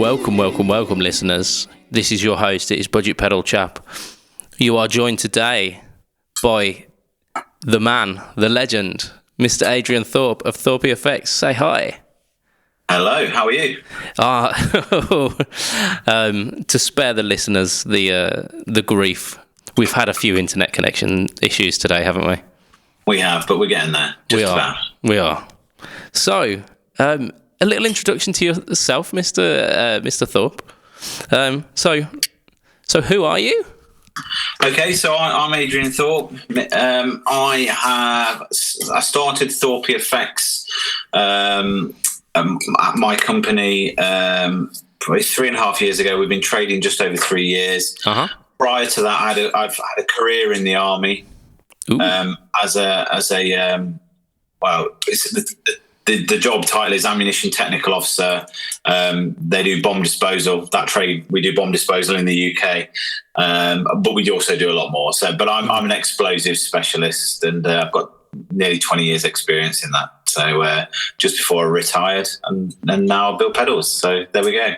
Welcome, listeners. This is your host. It is BudgetPedalChap. You are joined today by the man, the legend, Mr. Adrian Thorpe of ThorpyFX. Say hi. Hello, how are you? To spare the listeners the grief, we've had a few internet connection issues today, haven't we? We have, but we're getting there. We are. So, a little introduction to yourself, Mr. Thorpe. So who are you? Okay, so I'm Adrian Thorpe. I started ThorpyFX, my company, probably 3.5 years ago. We've been trading just over 3 years. Uh-huh. Prior to that, I've had a career in the army. The job title is ammunition technical officer. They do bomb disposal. That trade, we do bomb disposal in the UK, but we also do a lot more. But I'm an explosives specialist, and I've got nearly 20 years experience in that. So just before I retired, and now I build pedals. So there we go.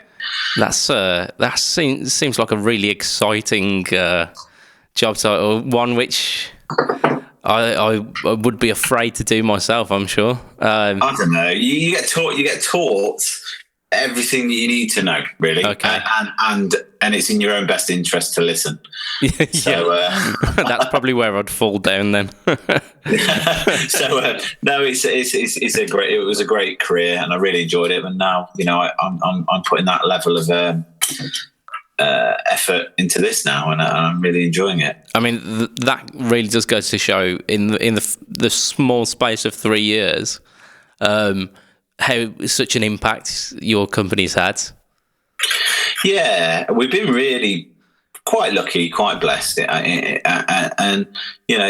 That seems like a really exciting job title, one which I would be afraid to do myself, I'm sure. I don't know. You get taught everything that you need to know, really. Okay. And it's in your own best interest to listen. Yeah. So, that's probably where I'd fall down then. No, it was a great career, and I really enjoyed it. And now, I'm putting that level of effort into this now, and I'm really enjoying it. I mean, that really does go to show in the small space of 3 years how such an impact your company's had. Yeah, we've been really quite lucky, quite blessed, and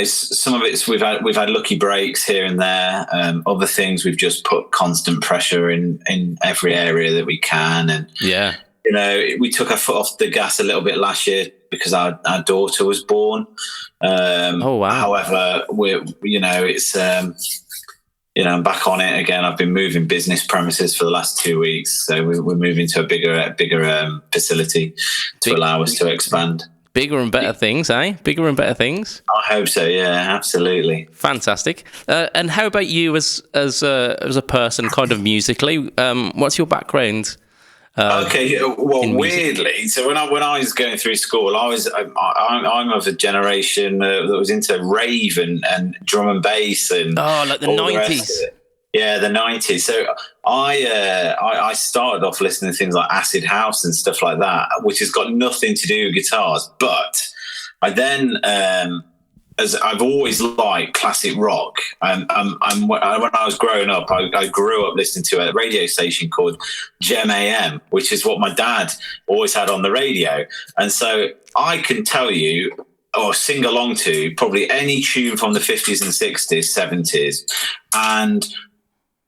some of it's we've had lucky breaks here and there. Other things we've just put constant pressure in every area that we can, and yeah. We took our foot off the gas a little bit last year because our daughter was born. Oh wow! However, I'm back on it again. I've been moving business premises for the last 2 weeks, so we're moving to a bigger facility to allow us to expand. Bigger and better things, eh? Bigger and better things. I hope so. Yeah, absolutely. Fantastic. And how about you as a person, kind of musically? What's your background? Okay, well, weirdly, so when I was going through school, I'm of a generation that was into rave and drum and bass and like the 90s. Yeah, the 90s. So I started off listening to things like acid house and stuff like that, which has got nothing to do with guitars. But I then, as I've always liked classic rock, and when I was growing up, I grew up listening to a radio station called Gem AM, which is what my dad always had on the radio. And so I can tell you or sing along to probably any tune from the 50s and 60s, 70s. And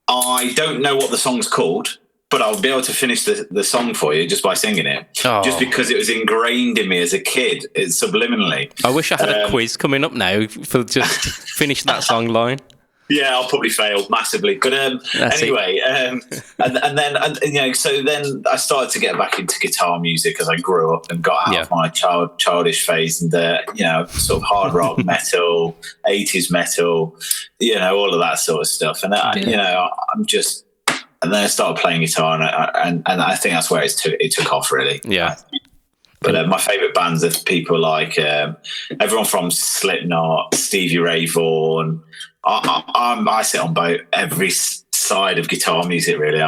I don't know what the song's called, but I'll be able to finish the song for you just by singing it, just because it was ingrained in me as a kid, subliminally. I wish I had a quiz coming up now for just finish that song line. Yeah, I'll probably fail massively. But anyway, so then I started to get back into guitar music as I grew up and got out of my childish phase and sort of hard rock, metal, 80s metal, all of that sort of stuff. And and then I started playing guitar, and I think that's where it took off, really. Yeah. But my favourite bands are people like everyone from Slipknot, Stevie Ray Vaughan. I sit on every side of guitar music, really.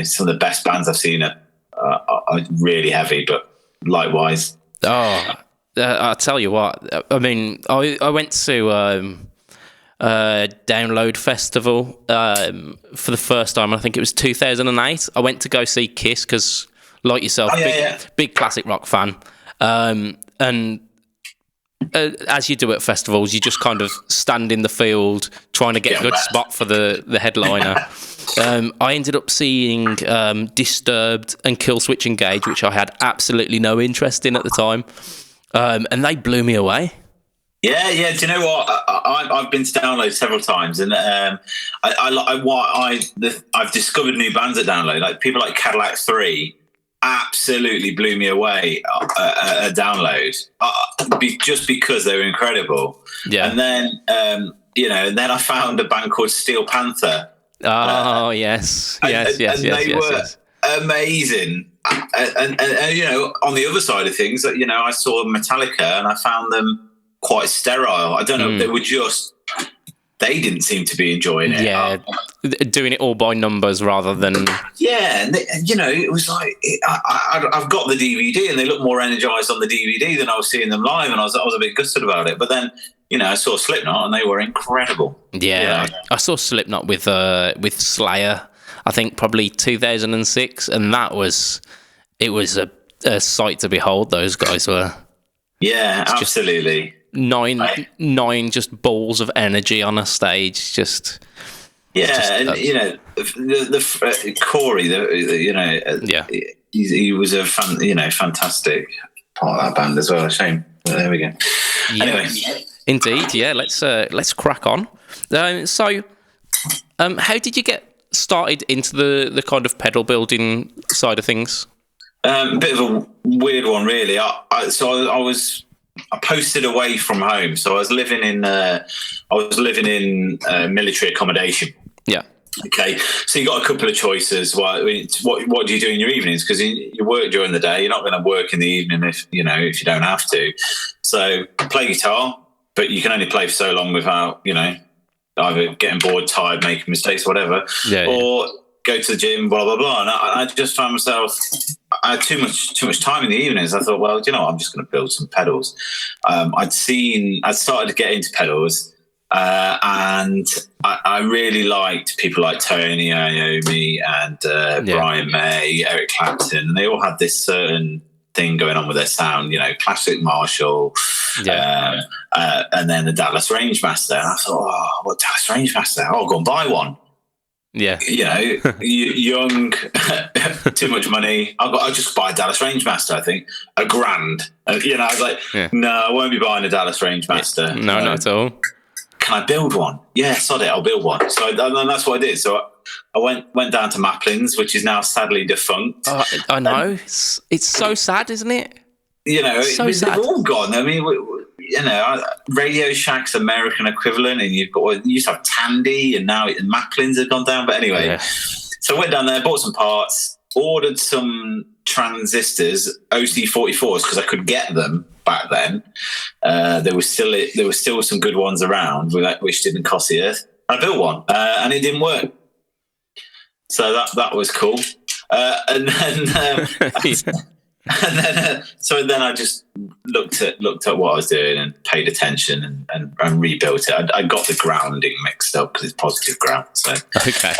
Some of the best bands I've seen are really heavy, but likewise. I'll tell you what. I mean, I went to Download Festival for the first time. I think it was 2008. I went to go see Kiss because, like yourself, big classic rock fan. And as you do at festivals, you just kind of stand in the field trying to get a good spot for the headliner. I ended up seeing Disturbed and Killswitch Engage, which I had absolutely no interest in at the time, and they blew me away. Yeah. Do you know what? I've been to Download several times, and I've discovered new bands at Download, like people like Cadillac 3. absolutely blew me away a download, just because they were incredible. Yeah. And then then I found a band called Steel Panther. Oh yes. They were amazing. And on the other side of things, that I saw Metallica and I found them quite sterile. I don't know if they were just. They didn't seem to be enjoying it. Yeah, doing it all by numbers rather than... Yeah, and it was like... I've got the DVD and they look more energised on the DVD than I was seeing them live, and I was a bit gutted about it. But then, I saw Slipknot and they were incredible. Yeah, I saw Slipknot with Slayer, I think probably 2006, and it was a sight to behold, those guys were. Yeah, absolutely. Nine just balls of energy on a stage, just the Corey, he was a fantastic part of that band as well. Shame, but there we go. Yeah. Anyway, indeed, yeah. Let's crack on. So, how did you get started into the kind of pedal building side of things? A bit of a weird one, really. I posted away from home, so I was living in military accommodation. Yeah. Okay, so you got a couple of choices. What do you do in your evenings? Because you work during the day, you're not going to work in the evening if you don't have to. So play guitar, but you can only play for so long without either getting bored, tired, making mistakes, whatever, or go to the gym, blah blah blah. And I just found myself. I had too much time in the evenings. I thought, well, I'm just going to build some pedals. I'd started to get into pedals, and I really liked people like Tony Iommi and Brian May, Eric Clapton, and they all had this certain thing going on with their sound, classic Marshall, and then the Dallas Rangemaster. And I thought, what Dallas Rangemaster? Oh, I'll go and buy one. Yeah, young, too much money. I'll just buy a Dallas Rangemaster. I think $1,000. I was like, no, I won't be buying a Dallas Rangemaster. No, not at all. Can I build one? Yeah, sod it, I'll build one. So and that's what I did. So I went down to Maplin's, which is now sadly defunct. I know. It's so sad, isn't it? They've all gone. I mean, Radio Shack's American equivalent, and you used to have Tandy, and now Maplin's have gone down. But anyway, so I went down there, bought some parts, ordered some transistors, OC44s, because I could get them back then. There was still some good ones around, which didn't cost the earth. I built one, and it didn't work. So that was cool. And then I just looked at what I was doing and paid attention and rebuilt it. I got the grounding mixed up because it's positive ground. So okay.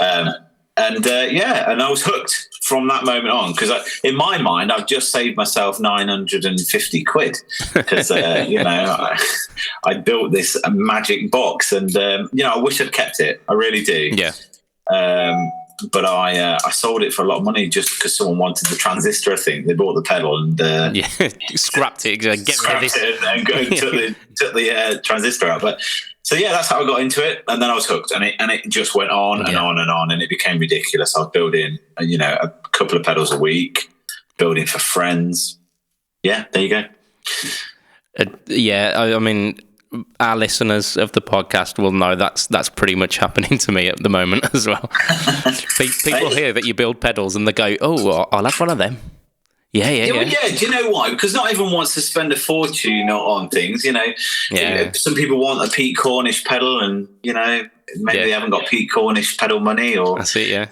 And I was hooked from that moment on, because in my mind I've just saved myself 950 quid because I built this magic box, and I wish I'd kept it. I really do. Yeah. But I sold it for a lot of money just because someone wanted the transistor. I think they bought the pedal and scrapped it. Get rid of it and took the transistor out. But so that's how I got into it, and then I was hooked, and it just went on and on and on, and it became ridiculous. I was building a couple of pedals a week, building for friends. Yeah, there you go. I mean, our listeners of the podcast will know that's pretty much happening to me at the moment as well. People hear that you build pedals and they go, "Oh, I'll have one of them." Yeah. Do you know why? Because not everyone wants to spend a fortune on things. Some people want a Pete Cornish pedal, and maybe they haven't got Pete Cornish pedal money, or that's it.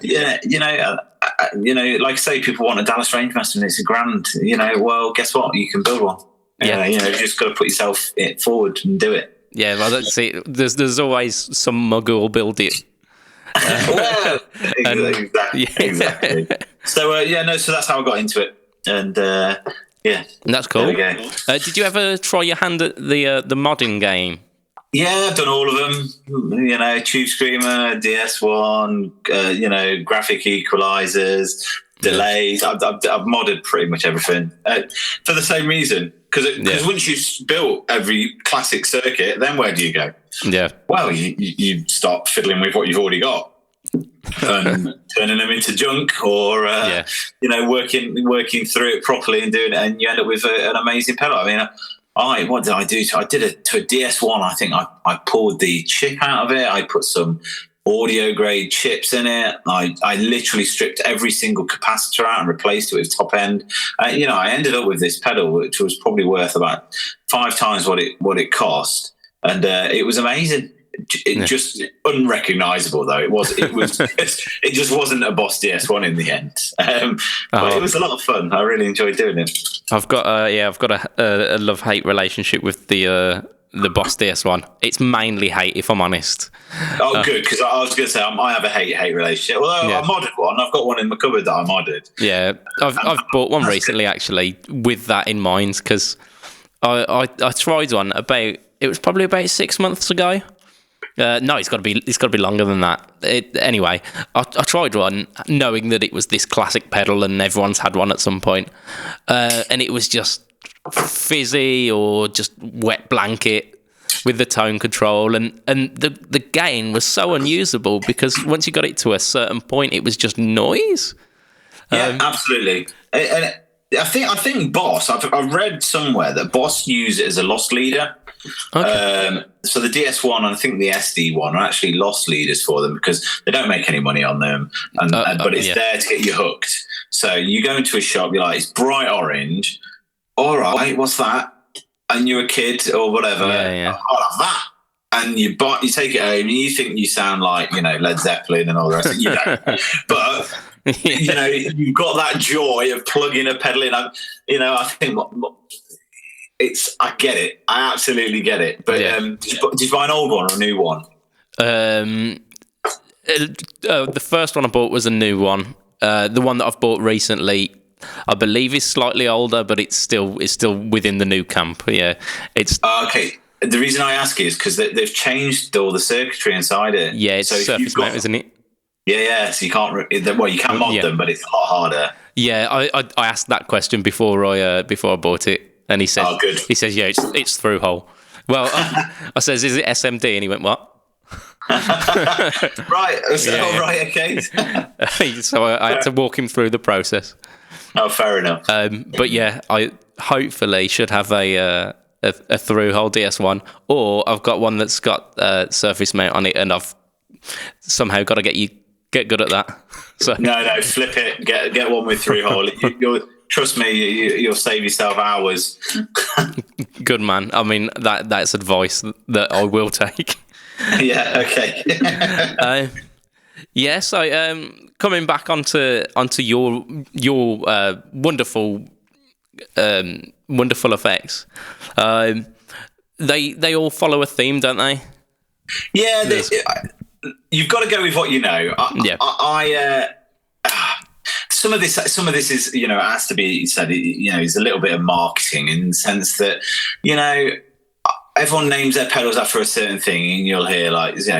Like I say, people want a Dallas Rangemaster and it's $1,000. Well, guess what? You can build one. You just got to put yourself forward and do it. Yeah, well, that's it. There's always some mug who will build it. Well, exactly. So so that's how I got into it, and that's cool. There we go. Did you ever try your hand at the modding game? Yeah, I've done all of them. Tube Screamer, DS1, graphic equalizers, delays. I've modded pretty much everything for the same reason. Because once you've built every classic circuit, then where do you go? Yeah. Well, you start fiddling with what you've already got. and turning them into junk, or working through it properly and doing it, and you end up with an amazing pedal. I mean, what did I do? I did it to a DS1. I think I pulled the chip out of it. I put some audio grade chips in it. I literally stripped every single capacitor out and replaced it with top end. I ended up with this pedal, which was probably worth about 5 times what it cost, and it was amazing. It just unrecognizable though. It just wasn't a Boss DS1 in the end. But it was a lot of fun. I really enjoyed doing it. I've got a love-hate relationship with the Boss DS1. It's mainly hate, if I'm honest. Oh, good, because I was going to say I have a hate relationship. Although I modded one, I've got one in my cupboard that I modded. Yeah, I've bought one recently actually with that in mind, because I tried one it was probably about 6 months ago. No, it's got to be longer than that. Anyway, I tried one knowing that it was this classic pedal and everyone's had one at some point, and it was just fizzy or just wet blanket with the tone control, and the gain was so unusable because once you got it to a certain point, it was just noise. Yeah, absolutely. And I think Boss. I've read somewhere that Boss use it as a loss leader. Okay. So the DS1 and I think the SD one are actually loss leaders for them because they don't make any money on them, but it's there to get you hooked. So you go into a shop, you're like, it's bright orange. All right, what's that? And you're a kid or whatever. Yeah. I'll have that. And you take it home and you think you sound like Led Zeppelin and all the rest of it. You don't. But you've got that joy of plugging a pedal in. I think I get it. I absolutely get it. But did you buy an old one or a new one? The first one I bought was a new one. The one that I've bought recently, I believe, is slightly older, but it's still within the new camp. Yeah, it's okay. The reason I ask is because they've changed all the circuitry inside it. Yeah, it's surface mount, isn't it? Yeah. So you can't. Well, you can mod them, but it's a lot harder. Yeah, I asked that question before I bought it. And he said, "Oh, good." He says, "Yeah, it's through hole." Well, I says, "Is it SMD?" And he went, "What?" Right. Right. Okay. So I had to walk him through the process. Oh, fair enough. But yeah, I hopefully should have a through hole DS1, or I've got one that's got surface mount on it, and I've somehow got to get good at that. So no, flip it. Get one with through hole. Trust me, you'll save yourself hours. Good man. I mean, that's advice that I will take. Yeah. Okay. So coming back onto your wonderful effects, they all follow a theme, don't they? Yeah. You've got to go with what you know. Some of this is, has to be said, is a little bit of marketing in the sense that, everyone names their pedals after a certain thing, and you'll hear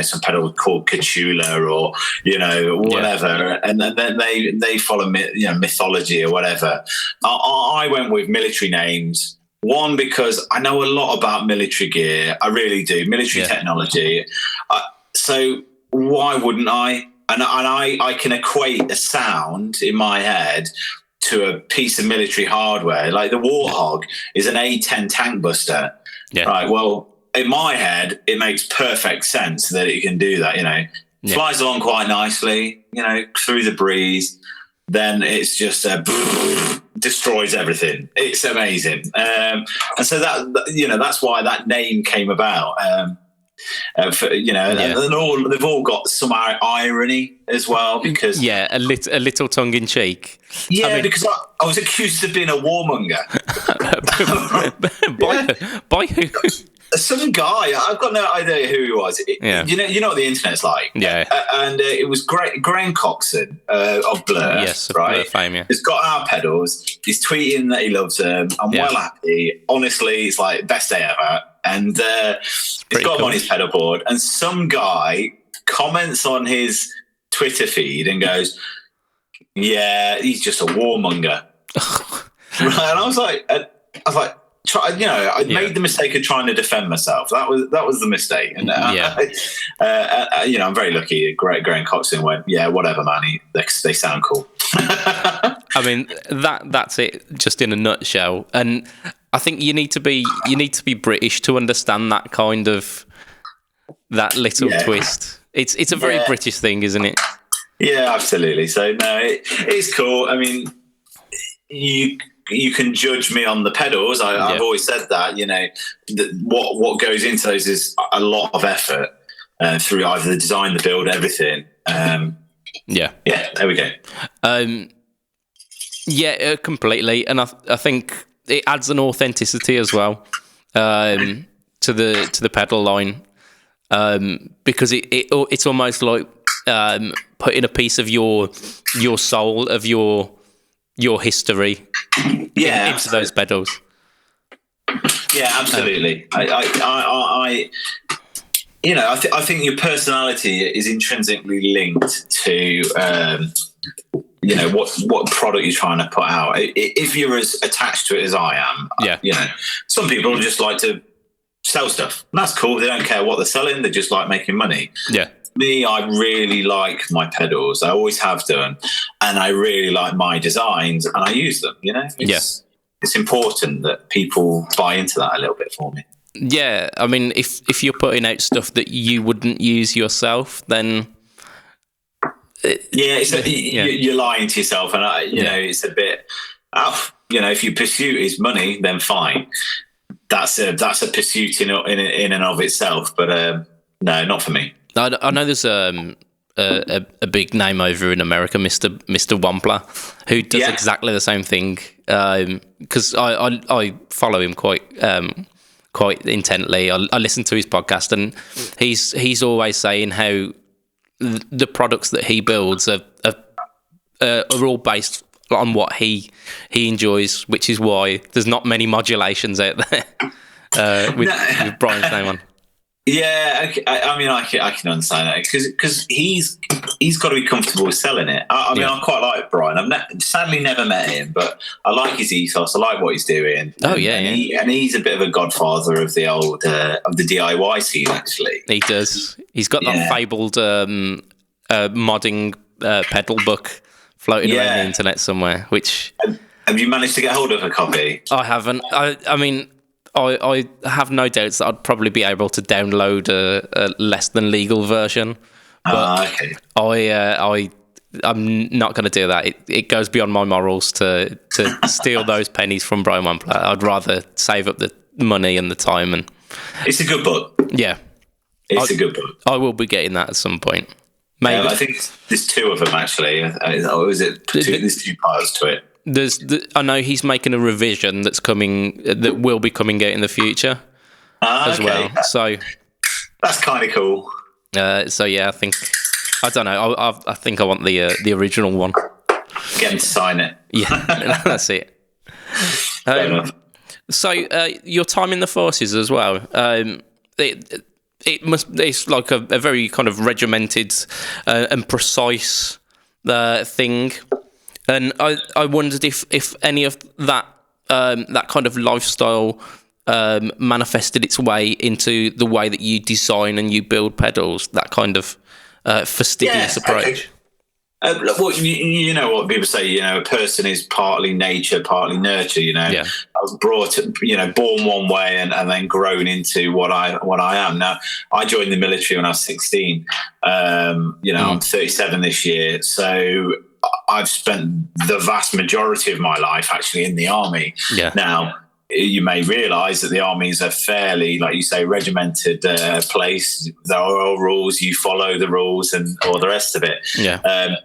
some pedal called Cachula or, whatever. And then they follow, mythology or whatever. I went with military names. One, because I know a lot about military gear. I really do. Military technology. So why wouldn't I? And I can equate a sound in my head to a piece of military hardware. Like the Warthog is an A10 tank buster. Yeah. Right. Well, in my head, it makes perfect sense that it can do that. Flies along quite nicely, through the breeze. Then it's just destroys everything. It's amazing. And so that's why that name came about. And they've all got some irony as well, because a little tongue in cheek. Yeah, because I was accused of being a warmonger. By who? Some guy. I've got no idea who he was. You know what the internet's like. Yeah, and it was Graham Coxon of Blur. Yes, right. Blur fame. Yeah, he's got our pedals. He's tweeting that he loves them. I'm well happy. Honestly, it's like best day ever. And he's got him on his pedal board, and some guy comments on his Twitter feed and goes, "Yeah, he's just a warmonger." Right? And I was like, I made the mistake of trying to defend myself. That was the mistake. And I'm very lucky. Graham Coxon went, yeah, whatever, man. They sound cool. I mean, that's it, just in a nutshell. And I think you need to be British to understand that kind of that little twist. It's a very British thing, isn't it? Yeah, absolutely. So no, it's cool. I mean, you can judge me on the pedals. I've always said that. What goes into those is a lot of effort through either the design, the build, everything. There we go. Completely. And I think it adds an authenticity as well to the pedal line, because it's almost like putting a piece of your soul, of your history into those pedals. Yeah, absolutely. I think your personality is intrinsically linked to what product you're trying to put out. If you're as attached to it as I am, some people just like to sell stuff. And that's cool. They don't care what they're selling. They just like making money. Yeah. Me, I really like my pedals. I always have done, and I really like my designs, and I use them. It's important that people buy into that a little bit for me. Yeah, I mean, if you're putting out stuff that you wouldn't use yourself, then you're lying to yourself, and it's a bit. If your pursuit is money, then fine. That's a pursuit in and of itself. But no, not for me. I know there's a big name over in America, Mr. Wampler, who does exactly the same thing. Because I follow him quite intently. I listen to his podcast, and he's always saying how the products that he builds are all based on what he enjoys, which is why there's not many modulations out there with Brian's name on. Yeah, I can understand that because he's got to be comfortable with selling it. I quite like Brian. I've sadly never met him, but I like his ethos. I like what he's doing. And he's a bit of a godfather of the old of the DIY scene. Actually, he does. He's got that fabled modding pedal book floating around the internet somewhere. Which have you managed to get hold of a copy? I haven't. I mean. I have no doubts that I'd probably be able to download a less than legal version. But I'm not going to do that. It goes beyond my morals to steal those pennies from Brian Wampler. I'd rather save up the money and the time. And it's a good book. Yeah, it's a good book. I will be getting that at some point. Maybe. I think there's two of them actually. There's two parts to it. I know he's making a revision that will be coming out in the future as well. So that's kind of cool. I don't know. I think I want the original one. Get him to sign it. Yeah, that's it. So your time in the forces as well. It's like a very kind of regimented and precise thing. And I wondered if any of that that kind of lifestyle manifested its way into the way that you design and you build pedals, that kind of fastidious approach. Well, you know what people say, a person is partly nature, partly nurture, I was born one way and then grown into what I am. Now, I joined the military when I was 16. I'm 37 this year. So I've spent the vast majority of my life actually in the army. Yeah. Now, you may realise that the army is a fairly, like you say, regimented place. There are all rules. You follow the rules and all the rest of it. Yeah.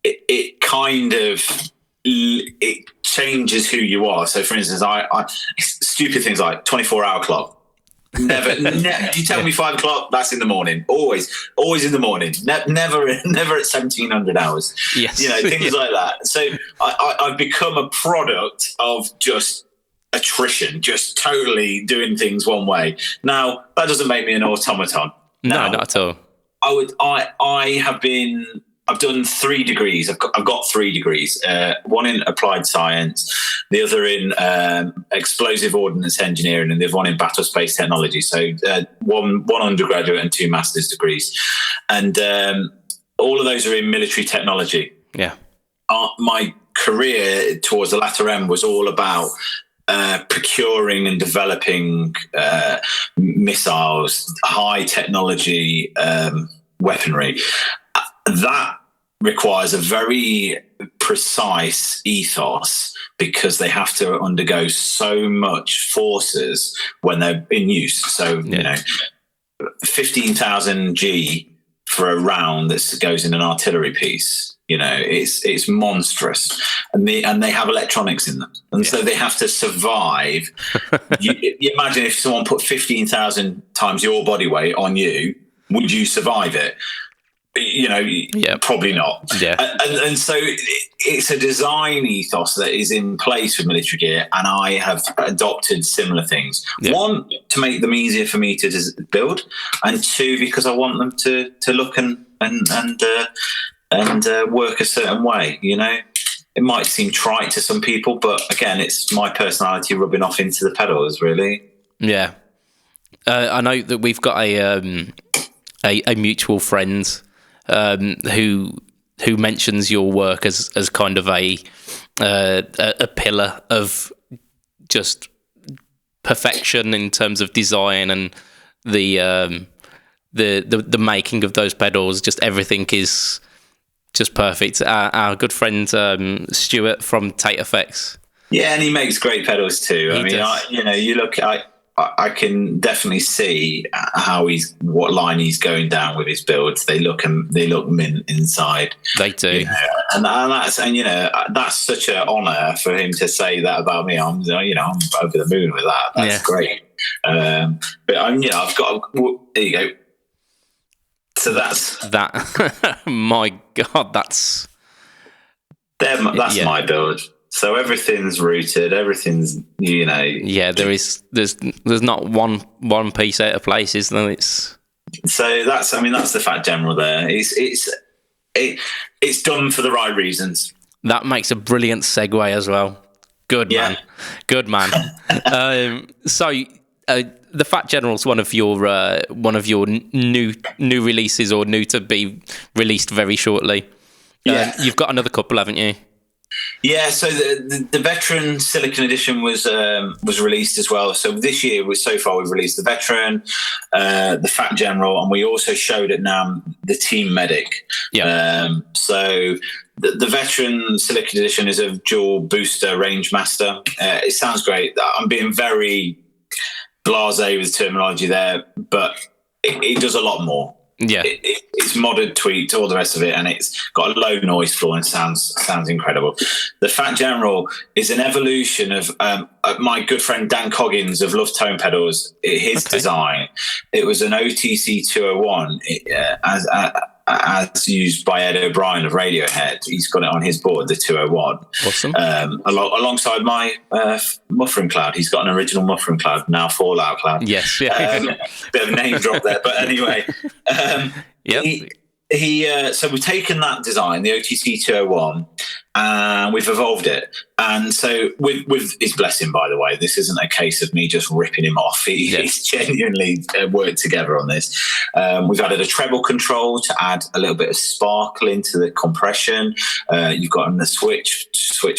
It kind of it changes who you are. So, for instance, I stupid things like 24-hour clock. Never. You tell me 5 o'clock, that's in the morning. Always in the morning. Never at 1700 hours. Yes. Things like that. So I've become a product of just attrition, just totally doing things one way. Now, that doesn't make me an automaton. No, not at all. I have been I've done 3 degrees. I've got 3 degrees. One in applied science, the other in explosive ordnance engineering, and the other one in battle space technology. So one undergraduate and 2 master's degrees, and all of those are in military technology. Yeah. My career towards the latter end was all about procuring and developing missiles, high technology weaponry. That requires a very precise ethos because they have to undergo so much forces when they're in use. So, 15,000 G for a round that goes in an artillery piece. It's monstrous, and they have electronics in them, and so they have to survive. you imagine if someone put 15,000 times your body weight on you, would you survive it? Probably not. Yeah. And so it's a design ethos that is in place with military gear, and I have adopted similar things. Yeah. 1, to make them easier for me to build, and 2, because I want them to look and work a certain way. It might seem trite to some people, but again, it's my personality rubbing off into the pedals, really. Yeah. I know that we've got a mutual friend who mentions your work as kind of a pillar of just perfection in terms of design and the making of those pedals. Just everything is just perfect. Our good friend Stuart from ThorpyFX. Yeah, and he makes great pedals too. You look at. I can definitely see what line he's going down with his builds. They look mint inside. They do, and that's such an honour for him to say that about me. I'm over the moon with that. That's great. But I've got. There you go. So that's that. My God, that's my build. So everything's rooted. Everything's Yeah, there's not one piece out of place, is there? So that's the Fat General there. It's done for the right reasons. That makes a brilliant segue as well. Good man. So the Fat General's one of your new releases, or new to be released very shortly. You've got another couple, haven't you? Yeah, so the Veteran Silicon Edition was released as well. So this year, so far we've released the Veteran, the Fat General, and we also showed at NAMM the Team Medic. Yeah. So the Veteran Silicon Edition is a dual booster range master. It sounds great. I'm being very blasé with terminology there, but it does a lot more. Yeah, it's modded, tweaked, all the rest of it, and it's got a low noise floor and sounds incredible. The Fat General is an evolution of my good friend Dan Coggins of Love Tone Pedals. His design. It was an OTC 201 as used by Ed O'Brien of Radiohead. He's got it on his board, the 201. Awesome. Alongside my Muffering Cloud. He's got an original Muffering Cloud, now Fallout Cloud. Yes. Yeah. Bit of a name drop there. But anyway, so we've taken that design, the OTC 201, and we've evolved it. And so with his blessing, by the way, this isn't a case of me just ripping him off. He's genuinely worked together on this. We've added a treble control to add a little bit of sparkle into the compression. You've got the switch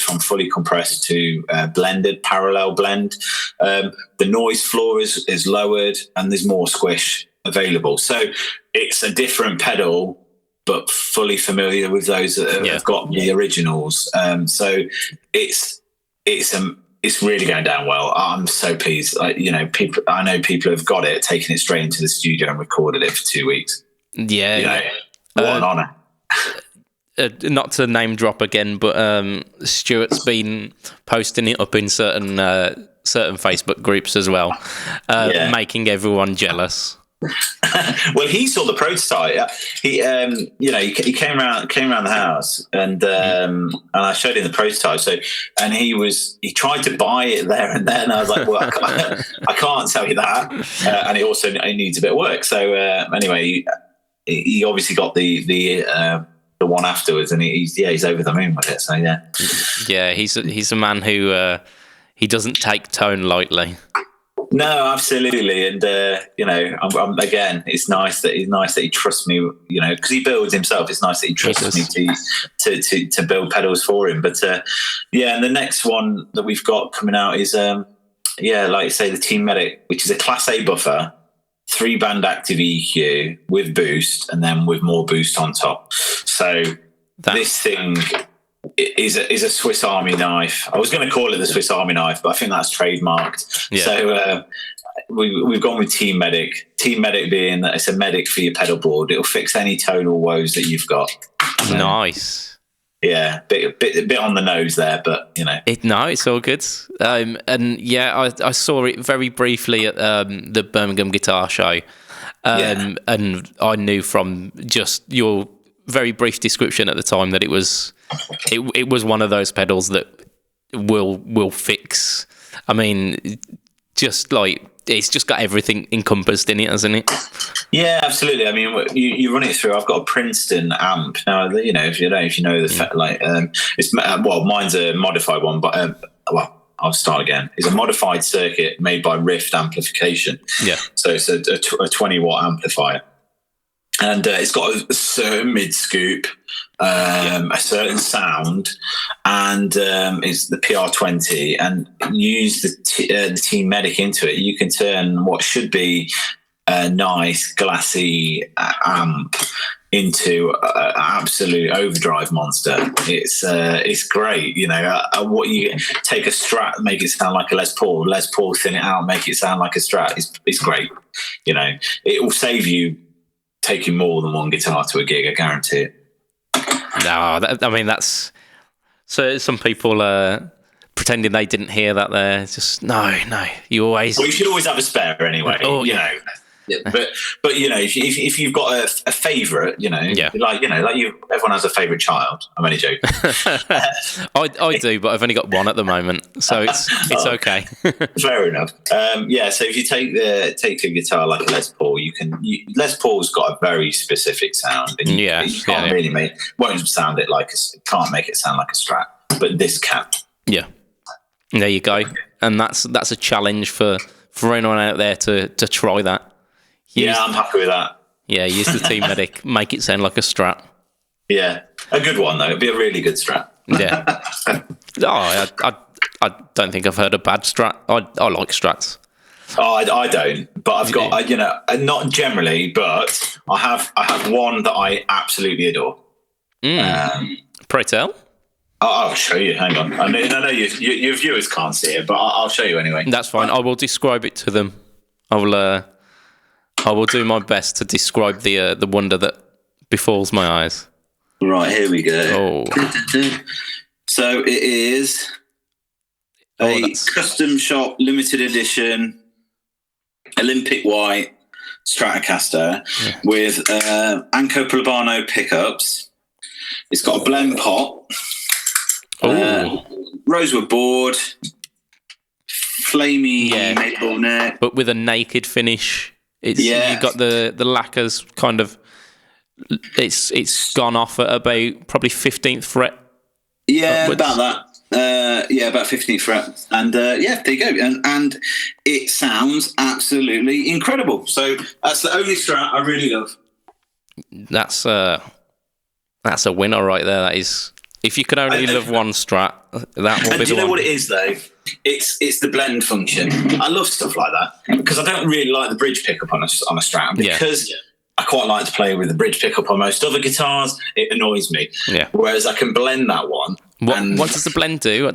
from fully compressed to blended, parallel blend. The noise floor is lowered, and there's more squish available. So it's a different pedal, but fully familiar with those that have got the originals. So it's really going down well. I'm so pleased. I know people have got it, taken it straight into the studio and recorded it for 2 weeks. Yeah. What an honour. Not to name drop again, but Stuart's been posting it up in certain Facebook groups as well, making everyone jealous. Well, he saw the prototype. He came around the house, and I showed him the prototype. So, and he tried to buy it there and then. I was like, well, I can't tell you that, and it needs a bit of work. So anyway, he obviously got the the one afterwards, and he's over the moon with it. So yeah, he's a man who he doesn't take tone lightly. No, absolutely, and I'm, again, it's nice that he trusts me, because he builds himself. It's nice that he trusts me to build pedals for him. But and the next one that we've got coming out is like you say, the Team Medic, which is a Class A buffer, 3-band active EQ with boost, and then with more boost on top. So this thing is a Swiss Army knife. I was going to call it the Swiss Army knife, but I think that's trademarked. Yeah. So we've gone with Team Medic. Team Medic being that it's a medic for your pedal board. It'll fix any tonal woes that you've got. So, nice. Yeah, bit on the nose there, but it's all good. And yeah, I saw it very briefly at the Birmingham Guitar Show, and I knew from just your very brief description at the time that it was one of those pedals that will fix. I mean, just like it's just got everything encompassed in it, hasn't it? Yeah, absolutely. I mean, you run it through. I've got a Princeton amp now. If you know it's mine's a modified one, but I'll start again. It's a modified circuit made by Rift Amplification. Yeah. So it's a 20-watt amplifier. And it's got a certain mid-scoop, a certain sound, and it's the PR20. And use the Team Medic into it. You can turn what should be a nice, glassy amp into an absolute overdrive monster. It's great. What you take a Strat, make it sound like a Les Paul, thin it out, make it sound like a Strat. It's great. It will save you taking more than one guitar to a gig, I guarantee it. No, that's so. Some people pretending they didn't hear that. There, it's just no. You always. Well, you should always have a spare anyway. Oh, yeah. Yeah, but if you've got a favourite, like everyone has a favourite child. I'm only joking. I do, but I've only got one at the moment, so it's okay. Fair enough. So if you take a guitar like a Les Paul, Les Paul's got a very specific sound. And you can't really won't sound it like can't make it sound like a Strat, but this can. Yeah. There you go, and that's a challenge for anyone out there to try that. I'm happy with that. Yeah, use the Team Medic, make it sound like a Strat. Yeah, a good one though. It'd be a really good Strat. Yeah. I don't think I've heard a bad Strat. I like Strats. Oh, I don't. But I've got not generally, but I have one that I absolutely adore. Pray tell. I'll show you. Hang on. I know your viewers can't see it, but I'll show you anyway. That's fine. I will describe it to them. I will do my best to describe the wonder that befalls my eyes. Right, here we go. Oh. So it is a custom shop limited edition Olympic white Stratocaster with Anco Plebano pickups. It's got a blend pot, rosewood board, flamey maple neck, but with a naked finish. You got the lacquers kind of. It's gone off at about probably 15th fret. Yeah, upwards. About that. About 15th fret, and there you go. And it sounds absolutely incredible. So that's the only Strat I really love. That's a winner right there. That is. If you could only love one Strat, that will be the one. Do you know what it is though? It's the blend function. I love stuff like that because I don't really like the bridge pickup on a Strat because I quite like to play with the bridge pickup on most other guitars. It annoys me. Yeah. Whereas I can blend that one. What does the blend do? I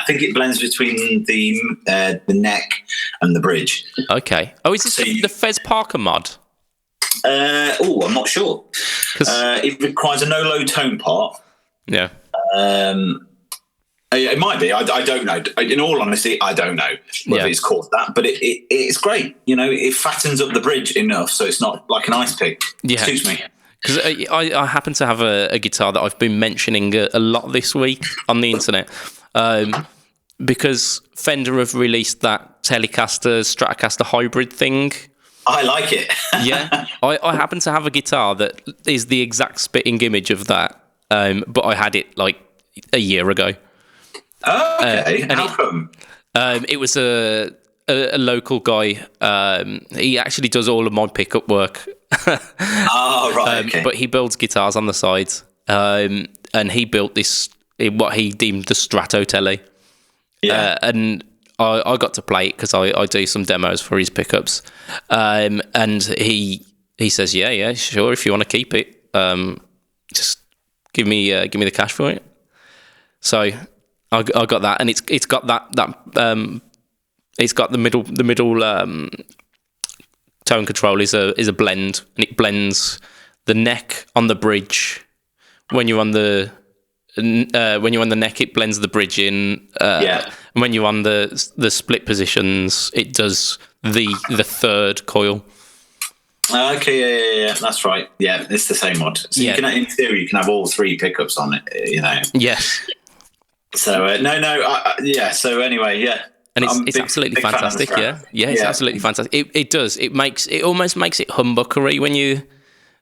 think it blends between the neck and the bridge. Okay. Oh, is this the Fez Parker mod? I'm not sure. It requires a no-low tone pot. Yeah. It might be. I don't know. In all honesty, I don't know whether it's called that. But it's great. It fattens up the bridge enough so it's not like an ice pick. Yeah. Suits me. Because I happen to have a guitar that I've been mentioning a lot this week on the internet. Because Fender have released that Telecaster Stratocaster hybrid thing. I like it. Yeah. I happen to have a guitar that is the exact spitting image of that. but I had it like a year ago. Oh, okay. How come? It was a local guy. He actually does all of my pickup work. Oh, right. Okay. But he builds guitars on the side. And he built this, what he deemed the Strato Telly. Yeah. And I got to play it because I do some demos for his pickups. And he says, yeah, sure, if you want to keep it, just give me the cash for it. So I got that, and it's got that it's got the middle tone control is a blend, and it blends the neck on the bridge. When you're on the neck, it blends the bridge in. And when you're on the split positions, it does the third coil. Okay, yeah, that's right. Yeah, it's the same mod. So you can, in theory, you can have all three pickups on it. Yes. So yeah. So anyway, yeah. And it's absolutely fantastic. Yeah, it's absolutely fantastic. It does. It almost makes it humbuckery when you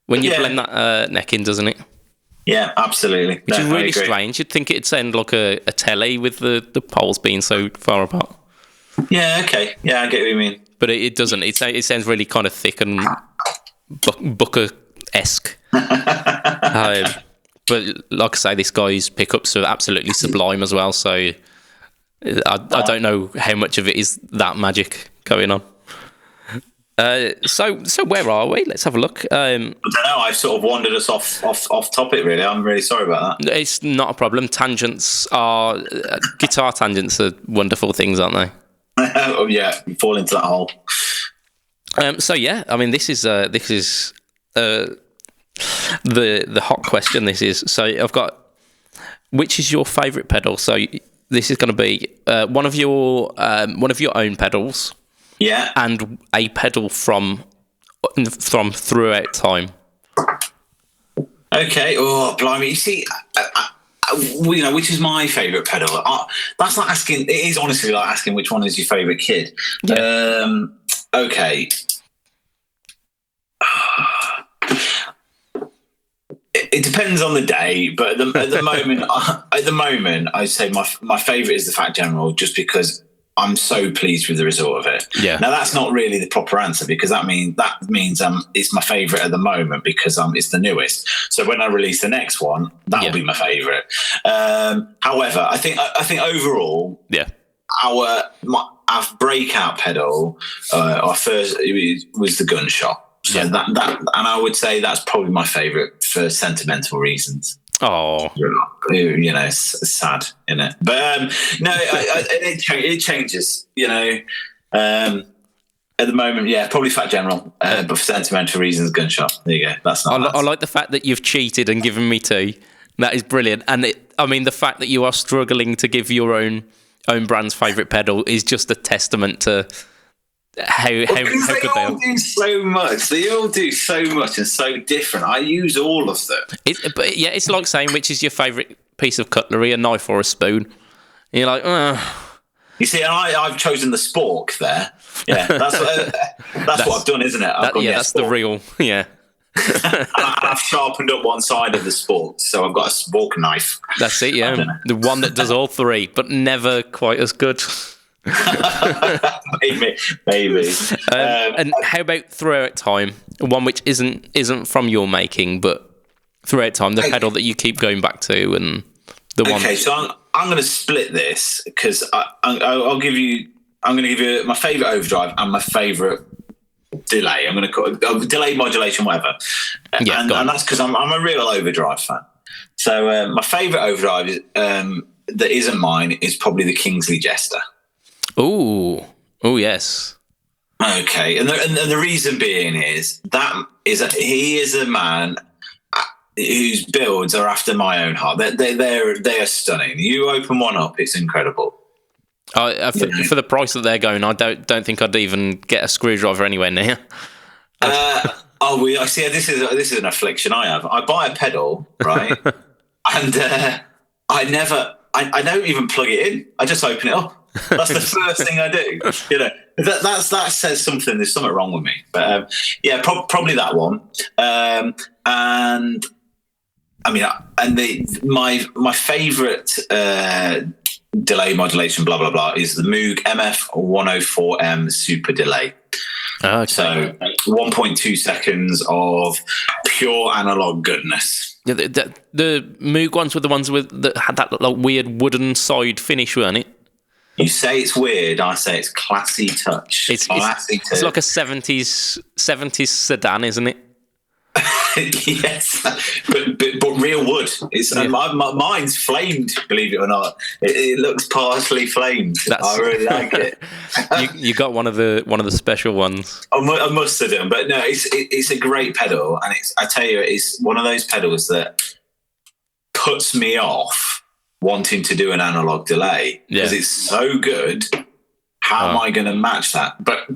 blend that neck in, doesn't it? Yeah, absolutely. Which is really strange. You'd think it'd sound like a telly with the poles being so far apart. Yeah, okay. Yeah, I get what you mean. But it doesn't. It sounds really kind of thick and Booker-esque. But like I say, this guy's pickups are absolutely sublime as well. So I don't know how much of it is that magic going on. So where are we? Let's have a look. I don't know. I've sort of wandered us off topic. Really, I'm really sorry about that. It's not a problem. Guitar tangents are wonderful things, aren't they? Oh yeah, you fall into that hole. So yeah, I mean, this is the hot question. This is, so I've got, which is your favourite pedal? So this is going to be one of your own pedals. Yeah. And a pedal from throughout time. Okay. Oh, blimey. You see, which is my favourite pedal? That's like asking. It is honestly like asking which one is your favourite kid. Yeah. Okay. It depends on the day, but at the moment, I'd say my favourite is the Fat General, just because I'm so pleased with the result of it. Yeah. Now that's not really the proper answer, because that means it's my favourite at the moment because it's the newest. So when I release the next one, that'll be my favourite. However, I think overall, our breakout pedal, our first was the Gunshot. So that and I would say that's probably my favourite for sentimental reasons. Oh, it's sad, isn't it? But no, it changes. At the moment, probably Fat General, but for sentimental reasons, Gunshot. There you go. That's not. I like the fact that you've cheated and given me two. That is brilliant. And the fact that you are struggling to give your own brand's favourite pedal is just a testament to how good they all do so much. They all do so much and so different. I use all of them. It's like saying which is your favourite piece of cutlery, a knife or a spoon. And you're like, You see, I've chosen the spork there. Yeah, that's what I've done, isn't it? That's the real, yeah. And I've sharpened up one side of the spork, so I've got a spork knife. That's it, yeah. The one that does all three, but never quite as good. maybe. And how about throughout time? One which isn't from your making, but throughout time, the pedal that you keep going back to, and the one. Okay, so I'm going to split this because I'm going to give you my favourite overdrive and my favourite delay. I'm going to call it delay modulation, whatever. And that's because I'm a real overdrive fan. So my favourite overdrive that isn't mine is probably the Kingsley Jester. Oh, yes. Okay, and the reason being is he is a man whose builds are after my own heart. They're stunning. You open one up, it's incredible. For the price that they're going, I don't think I'd even get a screwdriver anywhere near. I see. This is an affliction I have. I buy a pedal, right, and I don't even plug it in. I just open it up. That's the first thing I do. That says something. There's something wrong with me. But probably that one. And I mean, my favourite delay modulation, blah blah blah, is the Moog MF104M Super Delay. Okay. So 1.2 seconds of pure analog goodness. Yeah, the Moog ones were the ones that had that like weird wooden side finish, weren't it? You say it's weird, I say it's classy touch. It's like a 70s sedan, isn't it? Yes, but real wood. It's mine's flamed. Believe it or not, it looks partially flamed. I really like it. you got one of the special ones. I must have done, but no, it's a great pedal, and I tell you, it's one of those pedals that puts me off wanting to do an analog delay because it's so good. How am I going to match that? But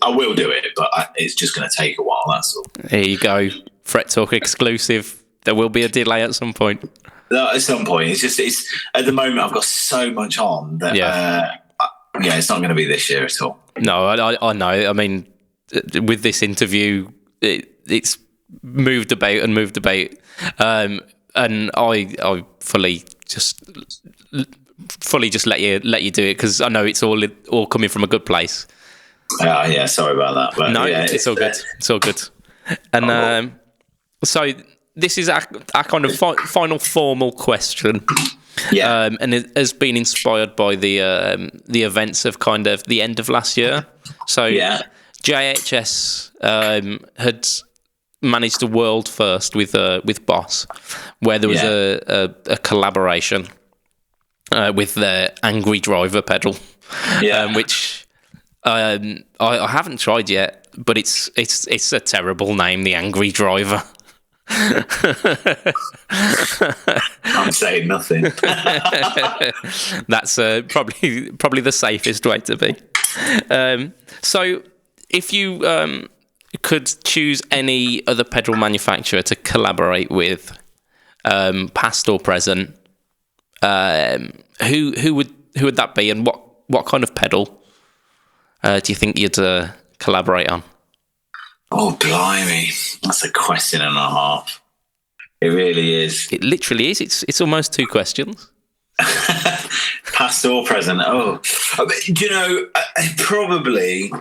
I will do it, but it's just going to take a while, that's all. There you go. Fret Talk exclusive. There will be a delay at some point. No, at some point. It's at the moment I've got so much on that it's not going to be this year at all. No, I know. I mean, with this interview, it's moved about, and I fully just let you do it because I know it's all coming from a good place. Yeah, sorry about that. But no, it's all good. It's all good. And so this is our kind of final formal question. Yeah. And it has been inspired by the events of kind of the end of last year. So JHS had managed a world first with Boss, where there was a collaboration with their Angry Driver pedal, which I haven't tried yet, but it's a terrible name, the Angry Driver. I'm saying nothing. That's probably the safest way to be. So if you could choose any other pedal manufacturer to collaborate with, past or present, who would that be, and what kind of pedal do you think you'd collaborate on? Oh, blimey. That's a question and a half. It really is. It literally is. It's almost two questions. Past or present? Oh, do you know, probably,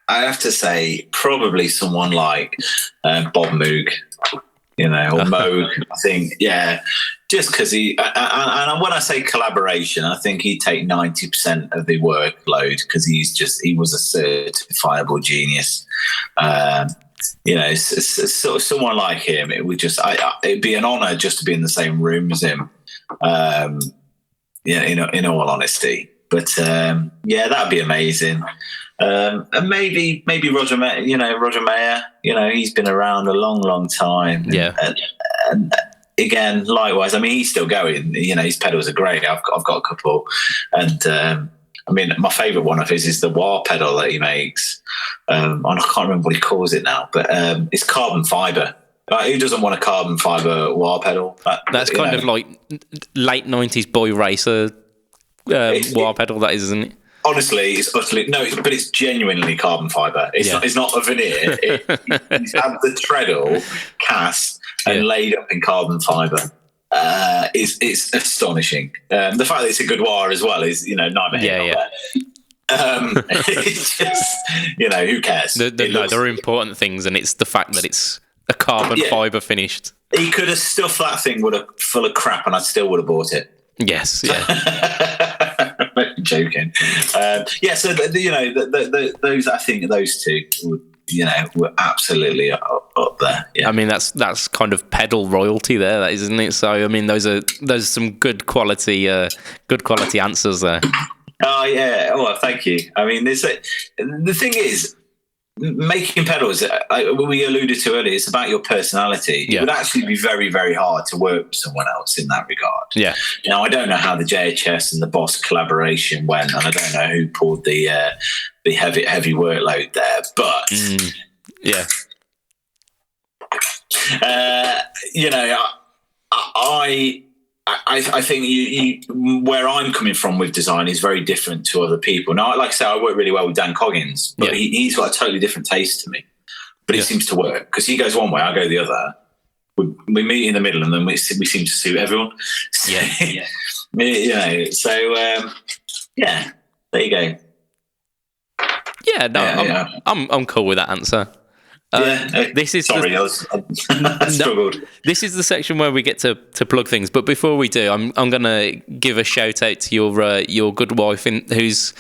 I have to say, probably someone like Bob Moog, or Moog, I think, just because he, and when I say collaboration, I think he'd take 90% of the workload because he was a certifiable genius. Sort of someone like him, it would just, it'd be an honor just to be in the same room as him. In all honesty, but that'd be amazing. And maybe Roger Mayer, he's been around a long time. And again, likewise, I mean, he's still going. His pedals are great. I've got a couple, and I mean, my favourite one of his is the wah pedal that he makes. I can't remember what he calls it now, but it's carbon fibre. Who doesn't want a carbon fibre wah pedal? That's kind of like late 90s boy racer wah pedal, that is, isn't it? Honestly, it's utterly but it's genuinely carbon fibre. It's not a veneer. He's had the treadle cast and laid up in carbon fibre. It's astonishing. The fact that it's a good wire as well is neither here nor there. It's just who cares? There are important things, and it's the fact that it's a carbon fibre finished. He could have stuffed that thing full of crap, and I still would have bought it. Yes, yeah. Joking. So those, I think those two would, were absolutely up there. Yeah. I mean, that's kind of pedal royalty there, that isn't it? So I mean, those are some good quality answers there. Oh yeah. Oh, thank you. I mean, the thing is, making pedals, we alluded to earlier, it's about your personality. It would actually be very, very hard to work with someone else in that regard. Yeah. Now, I don't know how the JHS and the Boss collaboration went, and I don't know who pulled the heavy workload there, but I think you where I'm coming from with design is very different to other people. Now, like I say, I work really well with Dan Coggins, but he's got a totally different taste to me. But it seems to work because he goes one way, I go the other. we meet in the middle, and then we seem to suit everyone. So, So there you go. Yeah, no, I'm cool with that answer. This is I struggled. This is the section where we get to plug things, but before we do, I'm gonna give a shout out to your good wife who's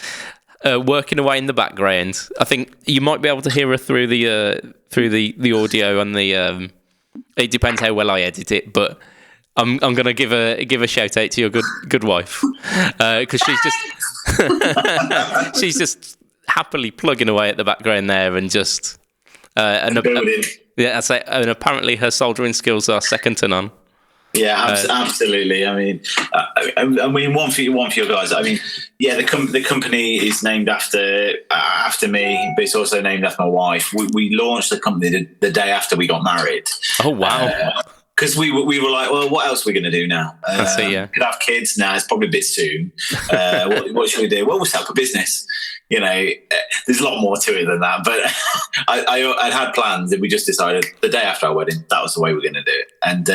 working away in the background. I think you might be able to hear her through the audio and the. It depends how well I edit it, but I'm gonna give a shout out to your good wife because she's just happily plugging away at the background there and just. And apparently her soldering skills are second to none. Yeah, absolutely. I mean, one for you guys. I mean, the company is named after me, but it's also named after my wife. We launched the company the day after we got married. Oh wow! Because we were like, well, what else are we going to do now? I see. Yeah, could have kids now. It's probably a bit soon. What should we do? Well, we'll set up a business. There's a lot more to it than that. But I had plans, and we just decided the day after our wedding that was the way we're going to do it. And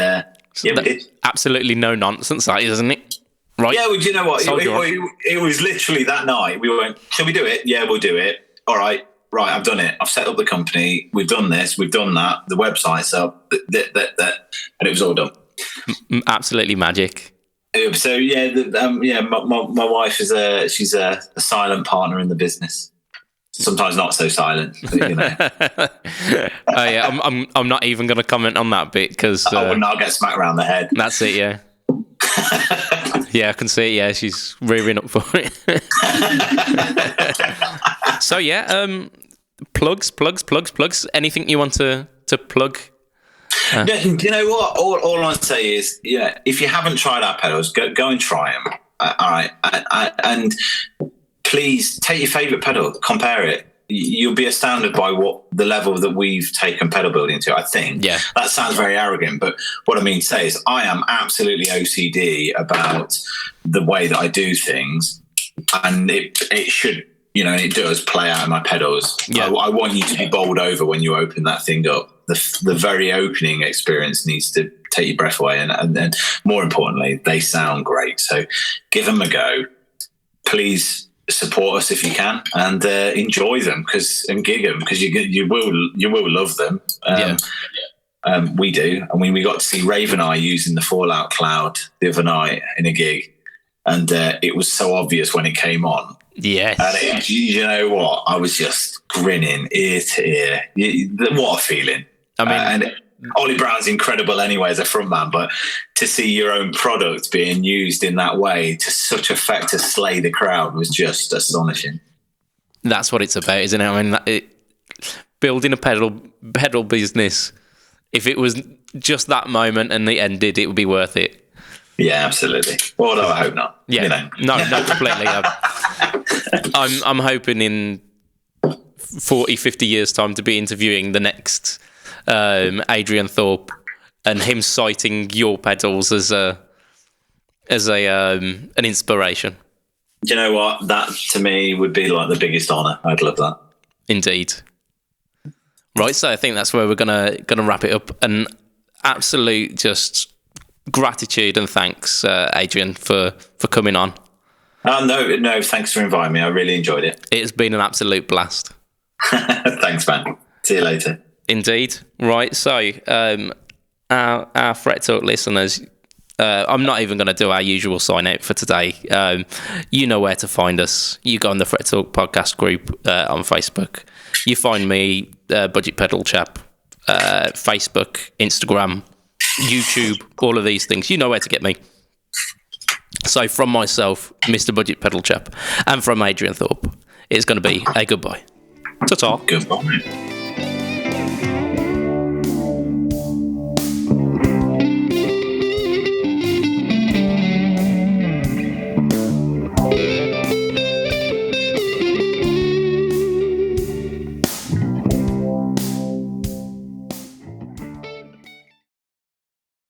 we did. Absolutely no nonsense, that isn't it? Right? Yeah. Well, do you know what? It was literally that night. We went, shall we do it? Yeah, we'll do it. All right. Right, I've done it. I've set up the company. We've done this. We've done that. The website's up. That, and it was all done. Absolutely magic. So my wife she's a silent partner in the business. Sometimes not so silent. But, I'm not even going to comment on that bit because I'll get smacked around the head. That's it. Yeah. Yeah, I can see it. Yeah, she's rearing up for it. So plugs. Anything you want to plug? You know what? All I'd say is, if you haven't tried our pedals, go and try them. All right, and please take your favourite pedal, compare it. You'll be astounded by what the level that we've taken pedal building to. I think that sounds very arrogant, but what I mean to say is I am absolutely OCD about the way that I do things, and it should, it does play out in my pedals. I want you to be bowled over when you open that thing up. The very opening experience needs to take your breath away, and then more importantly, they sound great. So give them a go. Please support us if you can, and enjoy them and gig them because you will love them. We do. I mean, we got to see Raven Eye using the Fallout Cloud the other night in a gig, and it was so obvious when it came on. Yes. And you know what? I was just grinning ear to ear. What a feeling. I mean, and Ollie Brown's incredible anyway as a frontman, but to see your own product being used in that way to such effect to slay the crowd was just astonishing. That's what it's about, isn't it? I mean, building a pedal business, if it was just that moment and it ended, it would be worth it. Yeah, absolutely. Well, no, I hope not. Yeah, no, completely. I'm hoping in 40, 50 years' time to be interviewing the next Adrian Thorpe, and him citing your pedals as an inspiration. Do you know what? That to me would be like the biggest honour. I'd love that. Indeed. Right, so I think that's where we're gonna wrap it up. An absolute just gratitude and thanks, Adrian, for coming on. No, thanks for inviting me. I really enjoyed it. It has been an absolute blast. Thanks, man. See you later. Indeed. Right, so our Fret Talk listeners, I'm not even going to do our usual sign out for today. You know where to find us. You go on the Fret Talk podcast group on Facebook. You find me, BudgetPedalChap, Facebook, Instagram, YouTube, all of these things. You know where to get me. So from myself, Mr. BudgetPedalChap, and from Adrian Thorpe, it's going to be a goodbye. Ta-ta. Goodbye.